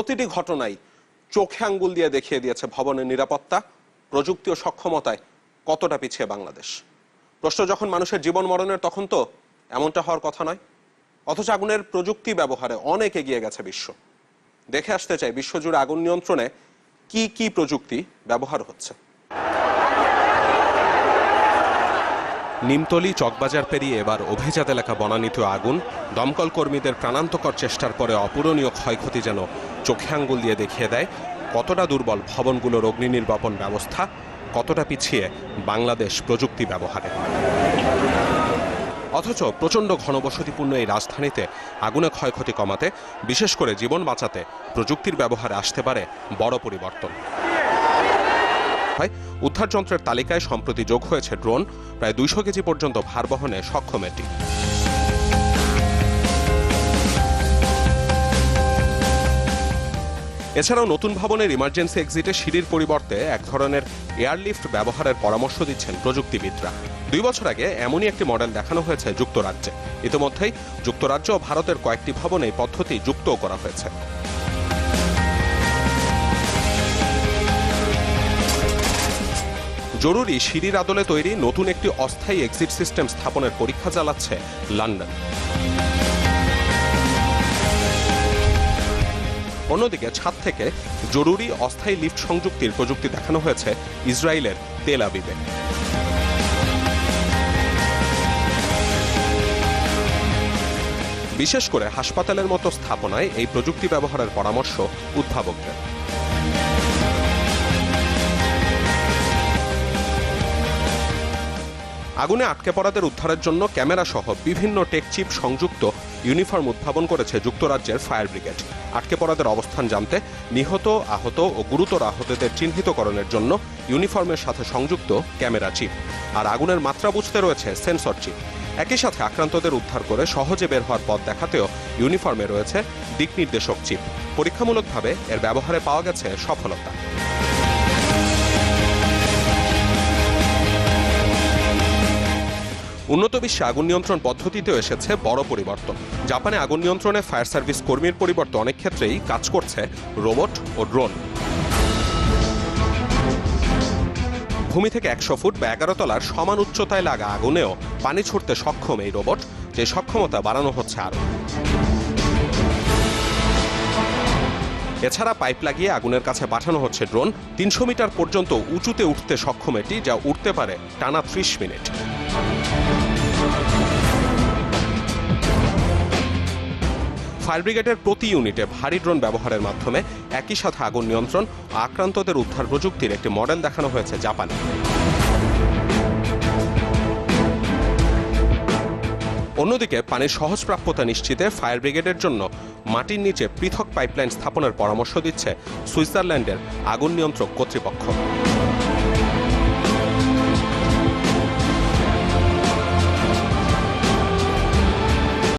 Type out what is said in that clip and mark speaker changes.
Speaker 1: প্রতিটি ঘটনায় চোখে আঙ্গুল দিয়ে দেখিয়ে দিয়েছে ভবনের নিরাপত্তা, প্রযুক্তি ও সক্ষমতায় কতটা পিছিয়ে বাংলাদেশ। প্রশ্ন যখন মানুষের জীবন মরণের, তখন তো এমনটা হওয়ার কথা নয়। অথচ আগুনের প্রযুক্তি ব্যবহারে অনেক এগিয়ে গেছে বিশ্ব। দেখে আসতে চাই বিশ্বজুড়ে আগুন নিয়ন্ত্রণে কি কি প্রযুক্তি ব্যবহার হচ্ছে। নিমতলী চকবাজার পেরিয়ে এবার অভিজাত এলাকা বনানীতে আগুন। দমকল কর্মীদের প্রাণান্তকর চেষ্টার পরে অপূরণীয় ক্ষয়ক্ষতি যেন চোখে আঙ্গুল দিয়ে দেখিয়ে দেয় কতটা দুর্বল ভবনগুলোর অগ্নি নির্বাপন ব্যবস্থা, কতটা পিছিয়ে বাংলাদেশ প্রযুক্তি ব্যবহারে। অথচ প্রচণ্ড ঘনবসতিপূর্ণ এই রাজধানীতে আগুনে ক্ষয়ক্ষতি কমাতে, বিশেষ করে জীবন বাঁচাতে প্রযুক্তির ব্যবহারে আসতে পারে বড় পরিবর্তন। উদ্ধার যন্ত্রের তালিকায় সম্প্রতি যোগ হয়েছে ড্রোন। প্রায় 200 কেজি পর্যন্ত ভার বহনে সক্ষম এটি। এছাড়াও নতুন ভবনের ইমার্জেন্সি এক্সিটে সিঁড়ির পরিবর্তে এক ধরনের এয়ারলিফট ব্যবহারের পরামর্শ দিচ্ছেন প্রযুক্তিবিদরা। 2 বছর আগে এমনই একটি মডেল দেখানো হয়েছে যুক্তরাজ্যে। ইতিমধ্যেই যুক্তরাজ্য ও ভারতের কয়েকটি ভবনে এই পদ্ধতি যুক্তও করা হয়েছে। জরুরি সিঁড়ির আদলে তৈরি নতুন একটি অস্থায়ী এক্সিট সিস্টেম স্থাপনের পরীক্ষা চালাচ্ছে লন্ডন। অন্যদিকে ছাদ থেকে জরুরি অস্থায়ী লিফট সংযুক্তির প্রযুক্তি দেখানো হয়েছে ইসরায়েলের তেল আবিবে। বিশেষ করে হাসপাতালের মতো স্থাপনায় এই প্রযুক্তি ব্যবহারের পরামর্শ উদ্ভাবকদের। আগুনে আটকে পড়াদের উদ্ধারের জন্য ক্যামেরা সহ বিভিন্ন টেক চিপ সংযুক্ত ইউনিফর্ম উদ্ভাবন করেছে যুক্তরাজ্যের ফায়ার ব্রিগেড। আটকে পড়াদের অবস্থান জানতে, নিহত, আহত ও গুরুতর আহতদের চিহ্নিতকরণের জন্য ইউনিফর্মের সাথে সংযুক্ত ক্যামেরা চিপ, আর আগুনের মাত্রা বুঝতে রয়েছে সেন্সর চিপ। একই সাথে আক্রান্তদের উদ্ধার করে সহজে বের হওয়ার পথ দেখাতেও ইউনিফর্মে রয়েছে দিক নির্দেশক চিপ। পরীক্ষামূলকভাবে এর ব্যবহারে পাওয়া গেছে সফলতা। উন্নত বিশ্বে আগুন নিয়ন্ত্রণ পদ্ধতিতেও এসেছে বড় পরিবর্তন। জাপানে আগুন নিয়ন্ত্রণে ফায়ার সার্ভিস কর্মীর পরিবর্তে অনেক ক্ষেত্রেই কাজ করছে রোবট ও ড্রোন। ভূমি থেকে 100 ফুট বা 11 তলার সমান উচ্চতায় লাগা আগুনেও পানি ছুড়তে সক্ষম এই রোবট, যে সক্ষমতা বাড়ানো হচ্ছে আরো। এছাড়া পাইপ লাগিয়ে আগুনের কাছে পাঠানো হচ্ছে ড্রোন। 300 মিটার পর্যন্ত উঁচুতে উঠতে সক্ষম এটি, যা উঠতে পারে টানা 30 মিনিট। ফায়ার ব্রিগেডের প্রতি ইউনিটে ভারী ড্রোন ব্যবহারের মাধ্যমে একই সাথে আগুন নিয়ন্ত্রণ ও আক্রান্তদের উদ্ধার প্রযুক্তির একটি মডেল দেখানো হয়েছে জাপানে। অন্যদিকে পানির সহজ প্রাপ্যতা নিশ্চিতে ফায়ার ব্রিগেডের জন্য মাটির নিচে পৃথক পাইপলাইন স্থাপনের পরামর্শ দিচ্ছে সুইজারল্যান্ডের আগুন নিয়ন্ত্রক কর্তৃপক্ষ।